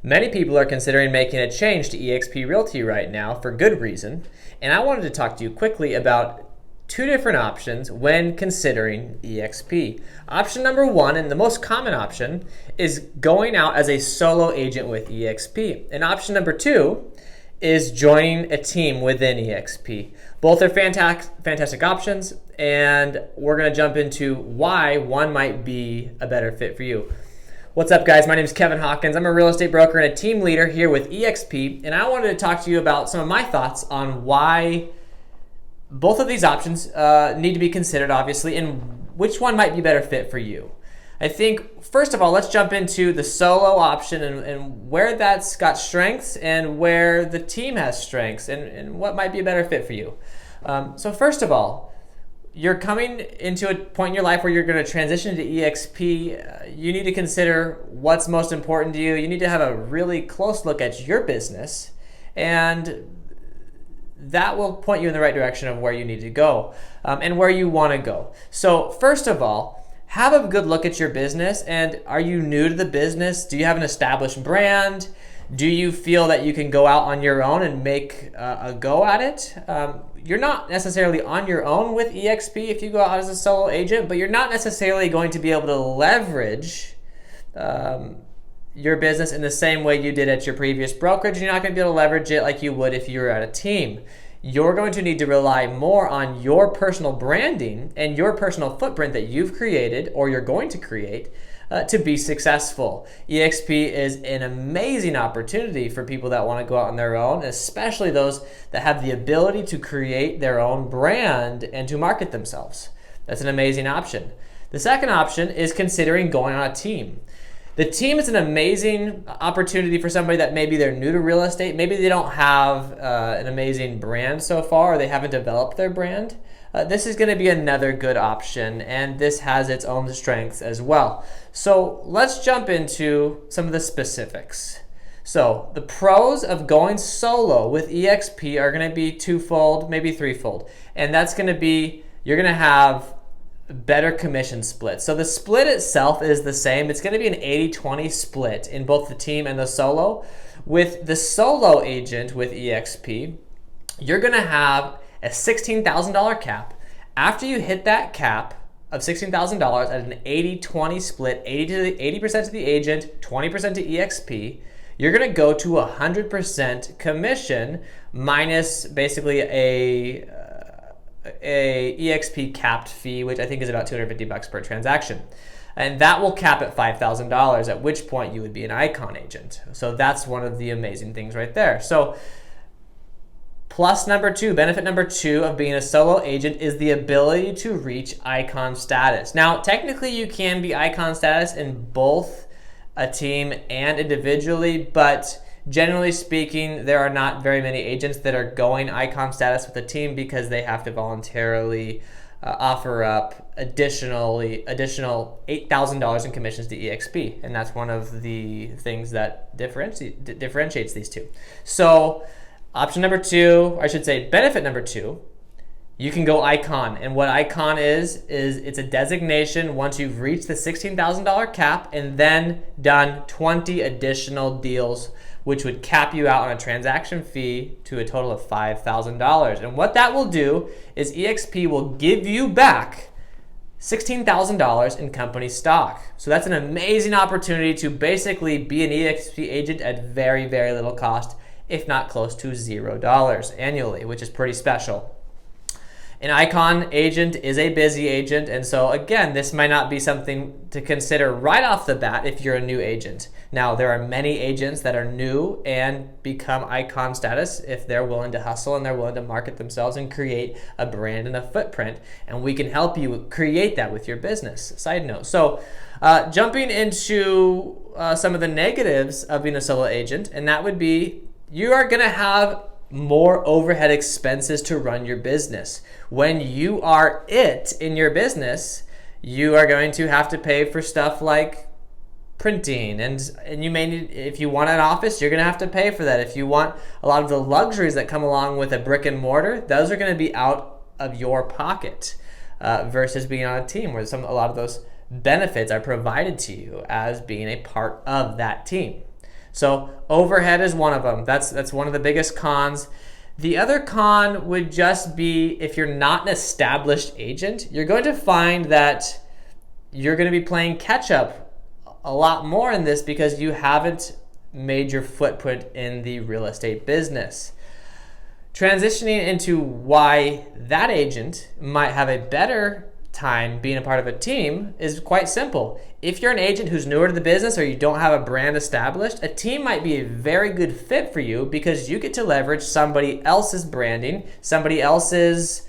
Many people are considering making a change to EXP Realty right now for good reason, and I wanted to talk to you quickly about two different options when considering EXP. Option number one, and the most common option, is going out as a solo agent with EXP. And option number two is joining a team within EXP. Both are fantastic options, and we're going to jump into why one might be a better fit for you. What's up, guys? My name is Kevin Hawkins. I'm a real estate broker and a team leader here with EXP, and I wanted to talk to you about some of my thoughts on why both of these options need to be considered, obviously, and which one might be better fit for you. I think, first of all, let's jump into the solo option and where that's got strengths and where the team has strengths and what might be a better fit for you. So first of all, you're coming into a point in your life where you're going to transition to EXP. You need to consider what's most important to you. You need to have a really close look at your business, and that will point you in the right direction of where you need to go and where you want to go. So first of all, have a good look at your business. And are you new to the business? Do you have an established brand? Do you feel that you can go out on your own and make a go at it? You're not necessarily on your own with EXP if you go out as a solo agent, but you're not necessarily going to be able to leverage your business in the same way you did at your previous brokerage. You're not going to be able to leverage it like you would if you were at a team. You're going to need to rely more on your personal branding and your personal footprint that you've created or you're going to create to be successful. EXP is an amazing opportunity for people that want to go out on their own, especially those that have the ability to create their own brand and to market themselves. That's an amazing option. The second option is considering going on a team. The team is an amazing opportunity for somebody that maybe they're new to real estate. Maybe they don't have an amazing brand so far, or they haven't developed their brand. This is going to be another good option, and this has its own strengths as well. So let's jump into some of the specifics. So the pros of going solo with EXP are going to be twofold, maybe threefold. And that's going to be, you're going to have better commission split. So the split itself is the same. It's going to be an 80-20 split in both the team and the solo. With the solo agent with EXP, you're going to have a $16,000 cap. After you hit that cap of $16,000 at an 80-20 split, 80% to the agent, 20% to EXP, you're going to go to 100% commission minus basically a EXP capped fee, which I think is about $250 per transaction. And that will cap at $5,000, at which point you would be an icon agent. So that's one of the amazing things right there. So plus number two, benefit number two of being a solo agent is the ability to reach icon status. Now, technically you can be icon status in both a team and individually, but generally speaking, there are not very many agents that are going icon status with a team because they have to voluntarily offer up additional $8,000 in commissions to EXP, and that's one of the things that differentiates these two. So option number two, or I should say benefit number two, you can go icon. And what icon is it's a designation once you've reached the $16,000 cap and then done 20 additional deals, which would cap you out on a transaction fee to a total of $5,000. And what that will do is EXP will give you back $16,000 in company stock. So that's an amazing opportunity to basically be an EXP agent at very, very little cost, if not close to $0 annually, which is pretty special. An icon agent is a busy agent, and so again, this might not be something to consider right off the bat if you're a new agent. Now, there are many agents that are new and become icon status if they're willing to hustle and they're willing to market themselves and create a brand and a footprint, and we can help you create that with your business. Side note. So jumping into some of the negatives of being a solo agent, and that would be you are going to have more overhead expenses to run your business. When you are it in your business, you are going to have to pay for stuff like printing, and you may need, if you want an office, you're going to have to pay for that. If you want a lot of the luxuries that come along with a brick and mortar, those are going to be out of your pocket versus being on a team where a lot of those benefits are provided to you as being a part of that team. So overhead is one of them. That's one of the biggest cons. The other con would just be if you're not an established agent, you're going to find that you're going to be playing catch up a lot more in this because you haven't made your footprint in the real estate business. Transitioning into why that agent might have a better time being a part of a team is quite simple. If you're an agent who's newer to the business or you don't have a brand established, a team might be a very good fit for you because you get to leverage somebody else's branding, somebody else's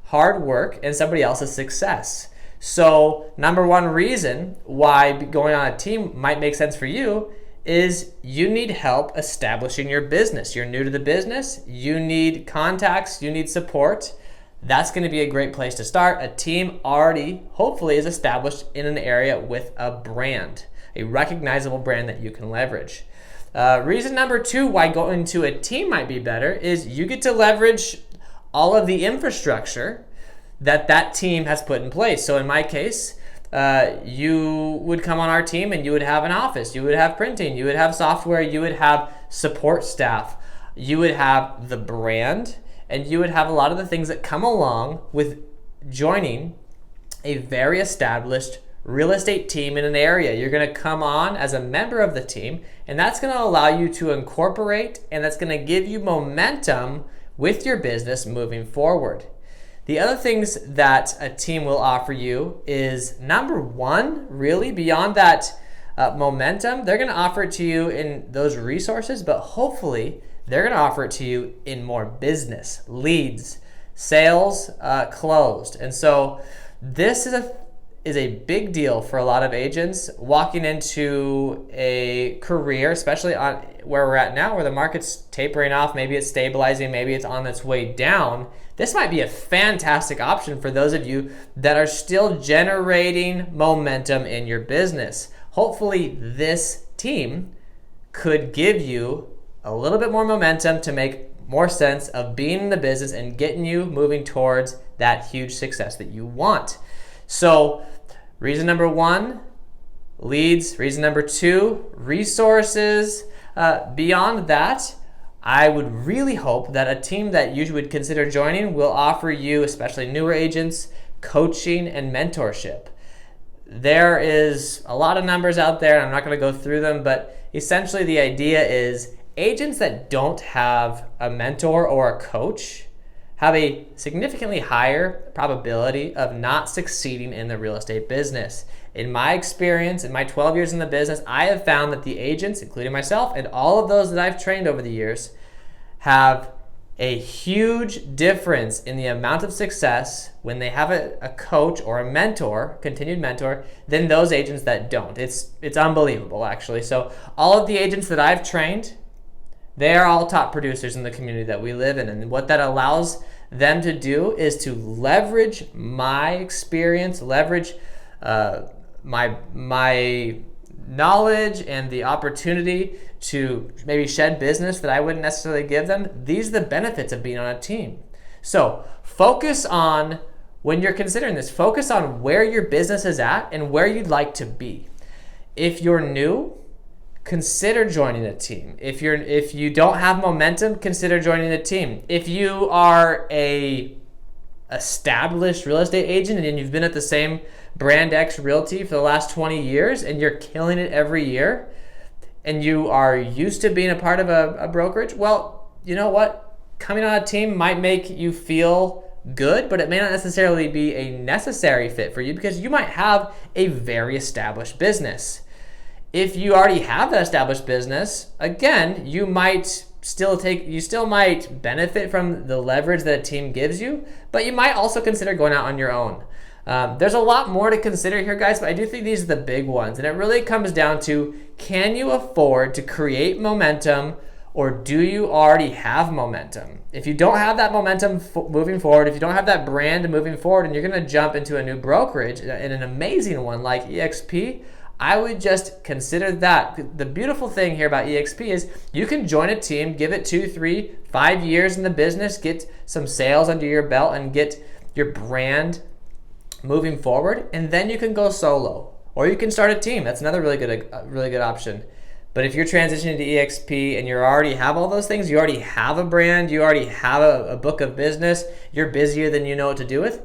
hard work, and somebody else's success. So number one reason why going on a team might make sense for you is you need help establishing your business. You're new to the business, you need contacts, you need support. That's going to be a great place to start. A team already, hopefully, is established in an area with a brand, a recognizable brand that you can leverage. Reason number two why going to a team might be better is you get to leverage all of the infrastructure that team has put in place. So in my case, you would come on our team and you would have an office, you would have printing, you would have software, you would have support staff, you would have the brand, and you would have a lot of the things that come along with joining a very established real estate team in an area. You're going to come on as a member of the team, and that's going to allow you to incorporate, and that's going to give you momentum with your business moving forward. The other things that a team will offer you is, number one, really beyond that momentum, they're going to offer it to you in those resources, but hopefully they're going to offer it to you in more business, leads, sales closed. And so this is a big deal for a lot of agents walking into a career, especially on where we're at now, where the market's tapering off, maybe it's stabilizing, maybe it's on its way down. This might be a fantastic option for those of you that are still generating momentum in your business. Hopefully this team could give you a little bit more momentum to make more sense of being in the business and getting you moving towards that huge success that you want. So reason number one, leads. Reason number two, resources. Beyond that, I would really hope that a team that you would consider joining will offer you, especially newer agents, coaching and mentorship. There is a lot of numbers out there, and I'm not going to go through them, but essentially the idea is agents that don't have a mentor or a coach have a significantly higher probability of not succeeding in the real estate business. In my experience, in my 12 years in the business, I have found that the agents, including myself and all of those that I've trained over the years, have a huge difference in the amount of success when they have a coach or a mentor, continued mentor, than those agents that don't. It's unbelievable, actually. So all of the agents that I've trained, they are all top producers in the community that we live in. And what that allows them to do is to leverage my experience, leverage my knowledge and the opportunity to maybe shed business that I wouldn't necessarily give them. These are the benefits of being on a team. So focus on, when you're considering this, focus on where your business is at and where you'd like to be. If you're new, consider joining a team. If you don't have momentum, consider joining a team. If you are a established real estate agent and you've been at the same brand X Realty for the last 20 years and you're killing it every year and you are used to being a part of a brokerage, well, you know what? Coming on a team might make you feel good, but it may not necessarily be a necessary fit for you because you might have a very established business. If you already have that established business, again, you still might benefit from the leverage that a team gives you, but you might also consider going out on your own. There's a lot more to consider here, guys, but I do think these are the big ones. And it really comes down to, can you afford to create momentum, or do you already have momentum? If you don't have that momentum moving forward, if you don't have that brand moving forward, and you're going to jump into a new brokerage, and an amazing one like EXP, I would just consider that. The beautiful thing here about EXP is you can join a team, give it 2, 3, 5 years in the business, get some sales under your belt, and get your brand moving forward, and then you can go solo, or you can start a team. That's another really good option. But if you're transitioning to EXP and you already have all those things, you already have a brand, you already have a book of business, you're busier than you know what to do with,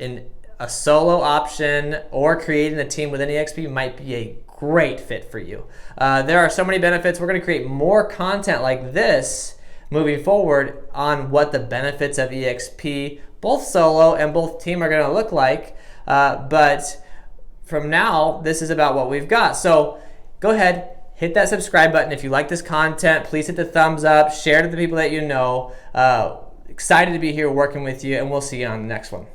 in a solo option or creating a team within EXP might be a great fit for you. There are so many benefits. We're going to create more content like this moving forward on what the benefits of EXP, both solo and both team, are going to look like. But from now, this is about what we've got. So go ahead, hit that subscribe button. If you like this content, please hit the thumbs up, share it to the people that you know. Excited to be here working with you, and we'll see you on the next one.